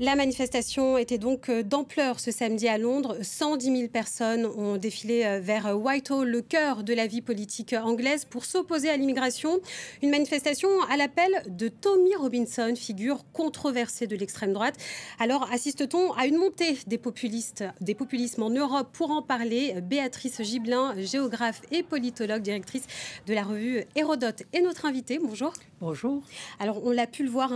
La manifestation était donc d'ampleur ce samedi à Londres. 110 000 personnes ont défilé vers Whitehall, le cœur de la vie politique anglaise, pour s'opposer à l'immigration. Une manifestation à l'appel de Tommy Robinson, figure controversée de l'extrême droite. Alors assiste-t-on à une montée des populismes en Europe? Pour en parler, Béatrice Gibelin, géographe et politologue, directrice de la revue Hérodote, est notre invitée. Bonjour. Bonjour. Alors, on l'a pu le voir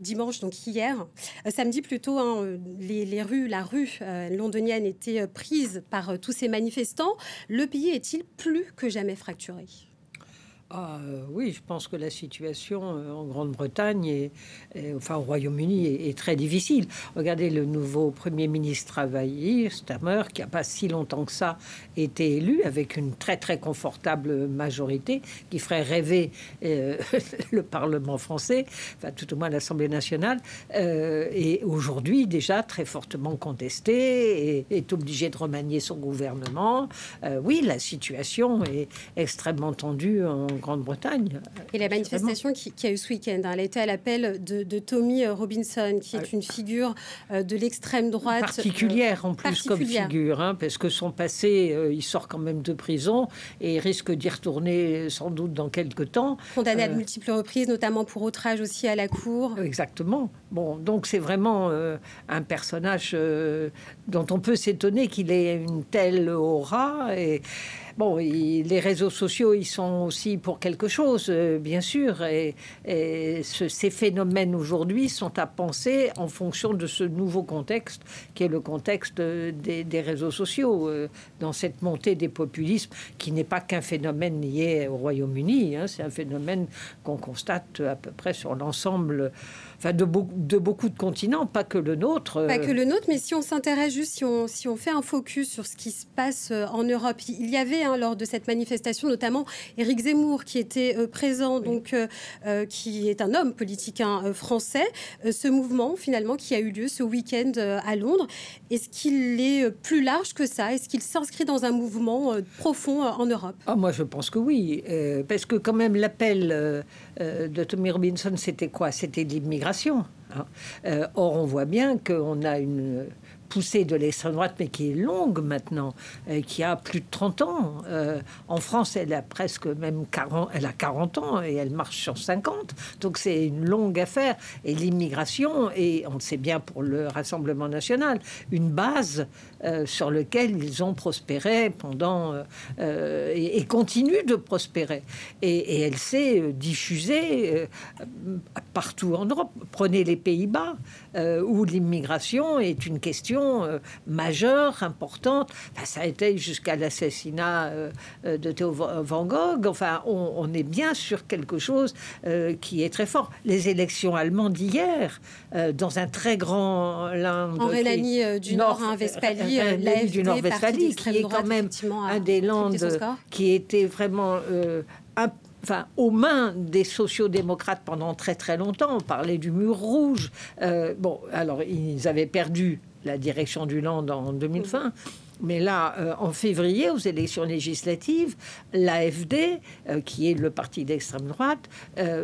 dimanche, donc hier, samedi plutôt, la rue londonienne était prise par tous ces manifestants. Le pays est-il plus que jamais fracturé ? Oui, je pense que la situation en Grande-Bretagne enfin au Royaume-Uni est très difficile. Regardez le nouveau Premier ministre Starmer, qui n'a pas si longtemps que ça été élu, avec une très très confortable majorité qui ferait rêver le Parlement français, enfin tout au moins l'Assemblée nationale, et aujourd'hui déjà très fortement contesté et est obligé de remanier son gouvernement. Oui, la situation est extrêmement tendue en Grande-Bretagne. Et la manifestation qui a eu ce week-end, elle a été à l'appel de Tommy Robinson, qui est une figure de l'extrême droite. Particulière en plus comme figure, parce que son passé, il sort quand même de prison et risque d'y retourner sans doute dans quelques temps. Condamné à de multiples reprises, notamment pour outrage aussi à la cour. Exactement. Bon, donc c'est vraiment un personnage dont on peut s'étonner qu'il ait une telle aura. Et bon, les réseaux sociaux, ils sont aussi pour quelque chose, bien sûr. Et ces phénomènes aujourd'hui sont à penser en fonction de ce nouveau contexte, qui est le contexte des réseaux sociaux, dans cette montée des populismes, qui n'est pas qu'un phénomène lié au Royaume-Uni. C'est un phénomène qu'on constate à peu près sur l'ensemble, enfin de beaucoup de continents, pas que le nôtre. Pas que le nôtre, mais si on s'intéresse juste, si on fait un focus sur ce qui se passe en Europe, il y avait lors de cette manifestation notamment Éric Zemmour qui était présent, donc qui est un homme politique français. Ce mouvement finalement qui a eu lieu ce week-end à Londres, est-ce qu'il est plus large que ça? Est-ce qu'il s'inscrit dans un mouvement profond en Europe? Moi je pense que oui, parce que quand même l'appel de Tommy Robinson, c'était quoi? C'était l'immigration. Or, on voit bien qu'on a une poussée de l'extrême droite, mais qui est longue maintenant, qui a plus de 30 ans. En France, elle a presque même 40, elle a 40 ans et elle marche sur 50. Donc c'est une longue affaire. Et l'immigration, et on le sait bien pour le Rassemblement national, une base sur laquelle ils ont prospéré pendant et continuent de prospérer. Et elle s'est diffusée partout en Europe. Prenez les Pays-Bas, où l'immigration est une question majeure, importante. Enfin, ça a été jusqu'à l'assassinat de Theo Van Gogh. Enfin, on est bien sur quelque chose qui est très fort. Les élections allemandes d'hier, dans un très grand land en Rhénanie du Nord, Westphalie, l'AfD du Nord-Westphalie, qui est quand même un des lands qui était vraiment aux mains des sociodémocrates pendant très très longtemps. On parlait du mur rouge. Alors ils avaient perdu la direction du Land en 2020. Mais là, en février, aux élections législatives, l'AfD, qui est le parti d'extrême droite,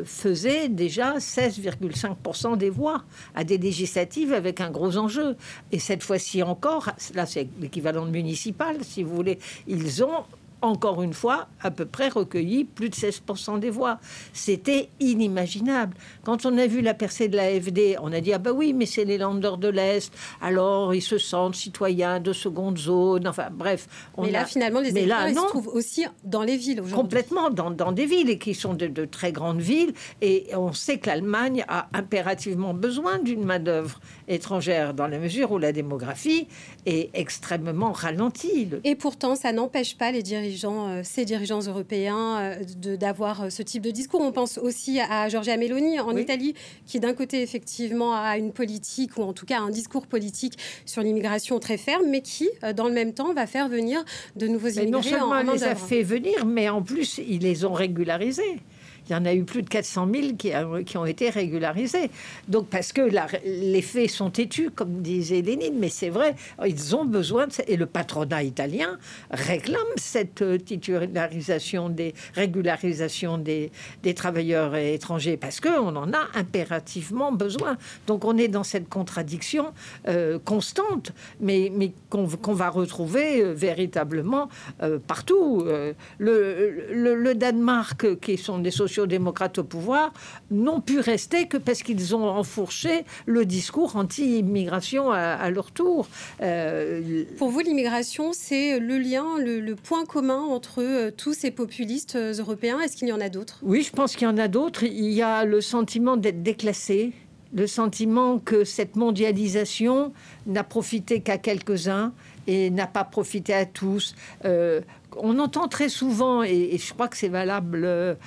faisait déjà 16,5% des voix à des législatives avec un gros enjeu. Et cette fois-ci encore, là c'est l'équivalent de municipal, si vous voulez, ils ont encore une fois, à peu près recueilli plus de 16% des voix. C'était inimaginable. Quand on a vu la percée de l'AfD, on a dit « Ah ben oui, mais c'est les Länder de l'Est, alors ils se sentent citoyens de seconde zone. » Enfin bref. Mais là, finalement, les électeurs, ils se trouvent aussi dans les villes aujourd'hui. Complètement, dans des villes, et qui sont de très grandes villes. Et on sait que l'Allemagne a impérativement besoin d'une main-d'œuvre étrangère, dans la mesure où la démographie est extrêmement ralentie. Et pourtant, ça n'empêche pas ces dirigeants européens d'avoir ce type de discours. On pense aussi à Giorgia Meloni en Italie, qui d'un côté effectivement a une politique, ou en tout cas un discours politique sur l'immigration très ferme, mais qui dans le même temps va faire venir de nouveaux immigrés. Non seulement elle les a fait venir, mais en plus ils les ont régularisés. il y en a eu plus de 400 000 qui ont été régularisés. Donc, parce que les faits sont têtus, comme disait Lénine, mais c'est vrai, ils ont besoin et le patronat italien réclame cette régularisation des travailleurs étrangers, parce qu'on en a impérativement besoin. Donc, on est dans cette contradiction constante, mais qu'on va retrouver véritablement partout. Le Danemark, qui sont des sociaux-démocrates au pouvoir, n'ont pu rester que parce qu'ils ont enfourché le discours anti-immigration à leur tour. Pour vous, l'immigration, c'est le lien, le point commun entre tous ces populistes européens. Est-ce qu'il y en a d'autres? Oui, je pense qu'il y en a d'autres. Il y a le sentiment d'être déclassé, le sentiment que cette mondialisation n'a profité qu'à quelques-uns et n'a pas profité à tous. On entend très souvent, et je crois que c'est valable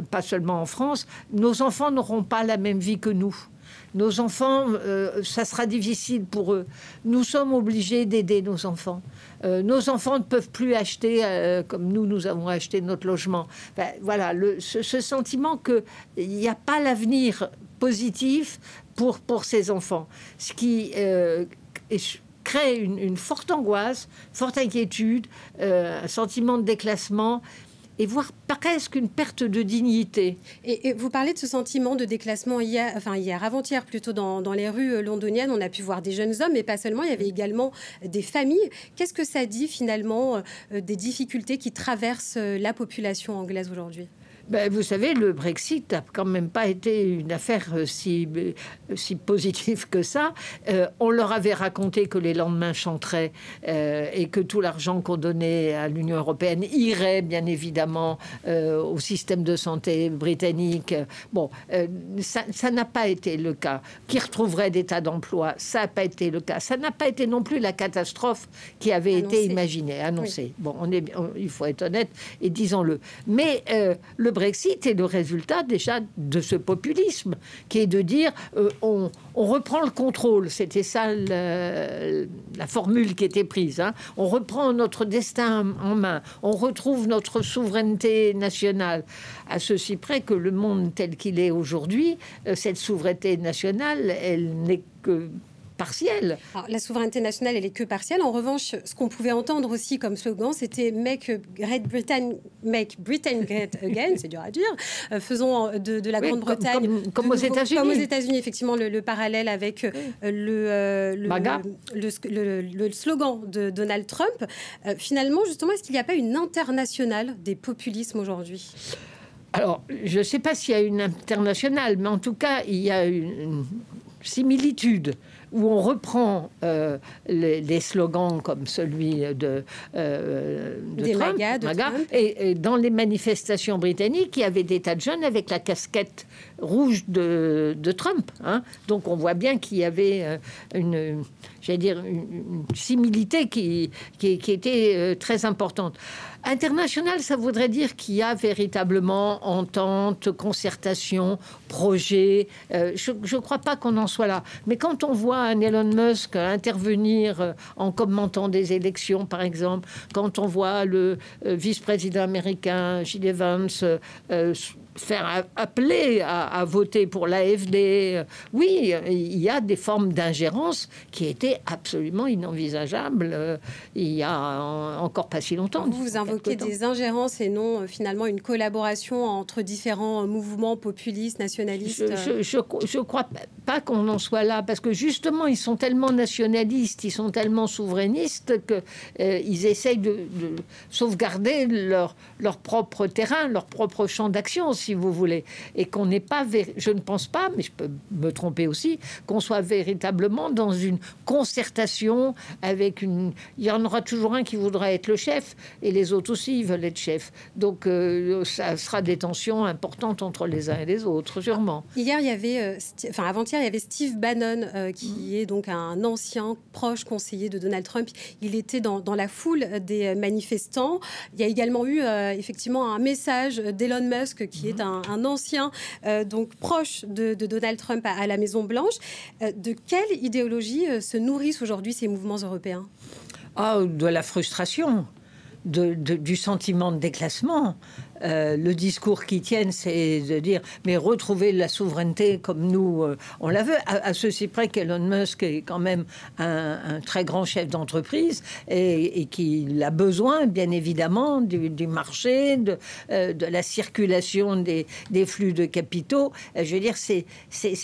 pas seulement en France, nos enfants n'auront pas la même vie que nous. Nos enfants, ça sera difficile pour eux. Nous sommes obligés d'aider nos enfants. Nos enfants ne peuvent plus acheter comme nous avons acheté notre logement. Ben, voilà, ce sentiment qu'il n'y a pas l'avenir positif pour ces enfants. Ce qui crée une forte angoisse, forte inquiétude, un sentiment de déclassement, et voire presque une perte de dignité. Et vous parlez de ce sentiment de déclassement avant-hier plutôt, dans les rues londoniennes. On a pu voir des jeunes hommes, mais pas seulement, il y avait également des familles. Qu'est-ce que ça dit finalement des difficultés qui traversent la population anglaise aujourd'hui ? Ben, vous savez, le Brexit n'a quand même pas été une affaire si positive que ça. On leur avait raconté que les lendemains chanteraient et que tout l'argent qu'on donnait à l'Union européenne irait bien évidemment au système de santé britannique. Bon, ça n'a pas été le cas. Qui retrouverait des tas d'emplois, ça n'a pas été le cas. Ça n'a pas été non plus la catastrophe qui avait été imaginée, annoncée. Oui. Bon, il faut être honnête et disons-le. Mais le Brexit est le résultat déjà de ce populisme qui est de dire on reprend le contrôle. C'était ça la formule qui était prise. Hein. On reprend notre destin en main. On retrouve notre souveraineté nationale. À ceci près que le monde tel qu'il est aujourd'hui, cette souveraineté nationale, elle n'est que partielle. Alors, la souveraineté nationale, elle est que partielle. En revanche, ce qu'on pouvait entendre aussi comme slogan, c'était Make Britain Great Again, c'est dur à dire. Faisons de la Grande-Bretagne comme aux États-Unis. Comme aux États-Unis, effectivement, le parallèle avec le slogan de Donald Trump. Finalement, justement, est-ce qu'il n'y a pas une internationale des populismes aujourd'hui ? Alors, je ne sais pas s'il y a une internationale, mais en tout cas, il y a une similitude où on reprend les slogans comme celui de Trump, MAGA. Et dans les manifestations britanniques, il y avait des tas de jeunes avec la casquette rouge de Trump. Hein. Donc on voit bien qu'il y avait une similité qui était très importante. International, ça voudrait dire qu'il y a véritablement entente, concertation, projet. Je ne crois pas qu'on en soit là. Mais quand on voit un Elon Musk intervenir en commentant des élections, par exemple, quand on voit le vice-président américain J.D. Vance faire appeler à voter pour l'AfD. Oui, il y a des formes d'ingérence qui étaient absolument inenvisageables il y a encore pas si longtemps. Vous invoquez des ingérences et non finalement une collaboration entre différents mouvements populistes, nationalistes. Je crois pas qu'on en soit là, parce que justement ils sont tellement nationalistes, ils sont tellement souverainistes qu'ils essayent de sauvegarder leur propre terrain, leur propre champ d'action, si vous voulez, et qu'on n'est pas, je ne pense pas, mais je peux me tromper aussi, qu'on soit véritablement dans une concertation avec il y en aura toujours un qui voudra être le chef, et les autres aussi veulent être chefs. Donc ça sera des tensions importantes entre les uns et les autres, sûrement. Hier, il y avait, avant-hier, il y avait Steve Bannon, qui est donc un ancien proche conseiller de Donald Trump. Il était dans la foule des manifestants. Il y a également eu effectivement un message d'Elon Musk, qui est un ancien donc proche de Donald Trump à la Maison-Blanche. De quelle idéologie se nourrissent aujourd'hui ces mouvements européens ? De la frustration, du sentiment de déclassement. le discours qu'ils tiennent, c'est de dire mais retrouver la souveraineté comme nous on la veut, à ceci près qu'Elon Musk est quand même un très grand chef d'entreprise et qu'il a besoin bien évidemment du marché, de la circulation des flux de capitaux. Je veux dire, c'est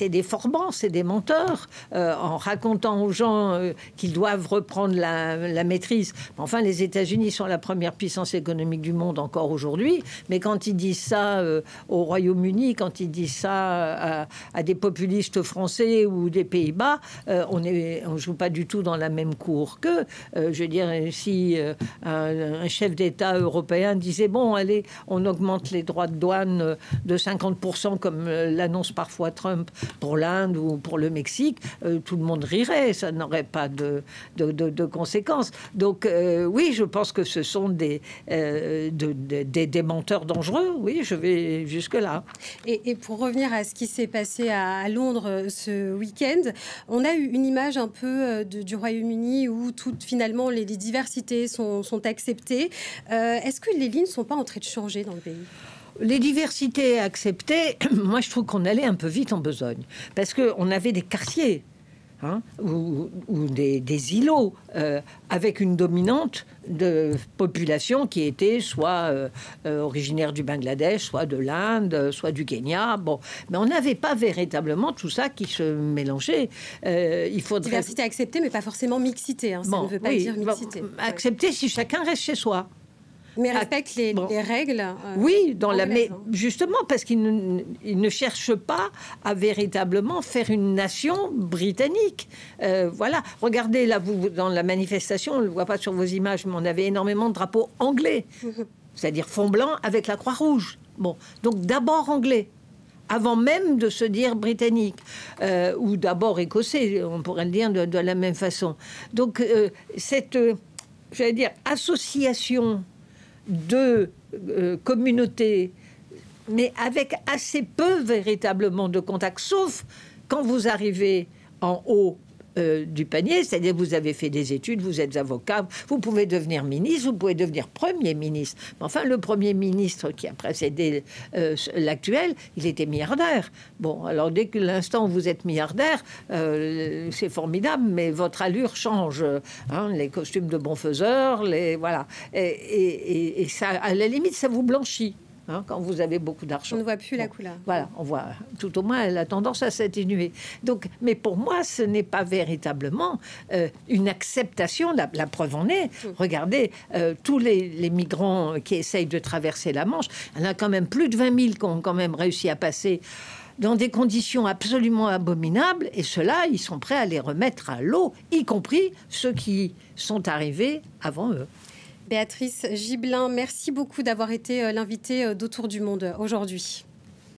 des forbans, c'est des menteurs en racontant aux gens qu'ils doivent reprendre la maîtrise. Enfin, les États-Unis sont la première puissance économique du monde encore aujourd'hui, mais quand ils disent ça au Royaume-Uni, quand ils disent ça à des populistes français ou des Pays-Bas, on joue pas du tout dans la même cour qu'eux. Je veux dire, si un chef d'État européen disait bon, allez, on augmente les droits de douane de 50% comme l'annonce parfois Trump pour l'Inde ou pour le Mexique, tout le monde rirait, ça n'aurait pas de conséquences. Donc oui, je pense que ce sont des menteurs dangereux. Oui, je vais jusque-là. Et pour revenir à ce qui s'est passé à Londres ce week-end, on a eu une image un peu du Royaume-Uni où finalement les diversités sont acceptées. Est-ce que les lignes ne sont pas en train de changer dans le pays ? Les diversités acceptées, moi je trouve qu'on allait un peu vite en besogne. Parce qu'on avait des quartiers, ou des îlots avec une dominante de population qui était soit originaire du Bangladesh, soit de l'Inde, soit du Kenya. Bon, mais on n'avait pas véritablement tout ça qui se mélangeait. Il faudrait... Diversité acceptée, mais pas forcément mixité. Ça ne veut pas dire mixité. Accepter si chacun reste chez soi. Mais respecte les règles. Oui, mais justement parce qu'ils ne cherchent pas à véritablement faire une nation britannique. Voilà, regardez là, vous dans la manifestation, on ne le voit pas sur vos images, mais on avait énormément de drapeaux anglais, c'est-à-dire fond blanc avec la Croix-Rouge. Bon, donc d'abord anglais. Avant même de se dire britannique, ou d'abord écossais, on pourrait le dire de la même façon. Donc cette, j'allais dire, association de communautés, mais avec assez peu véritablement de contacts, sauf quand vous arrivez en haut du panier, c'est-à-dire vous avez fait des études, vous êtes avocat, vous pouvez devenir ministre, vous pouvez devenir Premier ministre. Mais enfin, le Premier ministre qui a précédé l'actuel, il était milliardaire. Bon, alors dès que l'instant où vous êtes milliardaire, c'est formidable, mais votre allure change. Les costumes de bon faiseur, voilà. Et ça, à la limite, ça vous blanchit. Quand vous avez beaucoup d'argent. On ne voit plus la couleur. Voilà, on voit, tout au moins, elle a tendance à s'atténuer. Donc, mais pour moi, ce n'est pas véritablement une acceptation. La preuve en est. Regardez, tous les migrants qui essayent de traverser la Manche, il y en a quand même plus de 20 000 qui ont quand même réussi à passer dans des conditions absolument abominables. Et ceux-là, ils sont prêts à les remettre à l'eau, y compris ceux qui sont arrivés avant eux. Béatrice Gibelin, merci beaucoup d'avoir été l'invitée d'Autour du Monde aujourd'hui.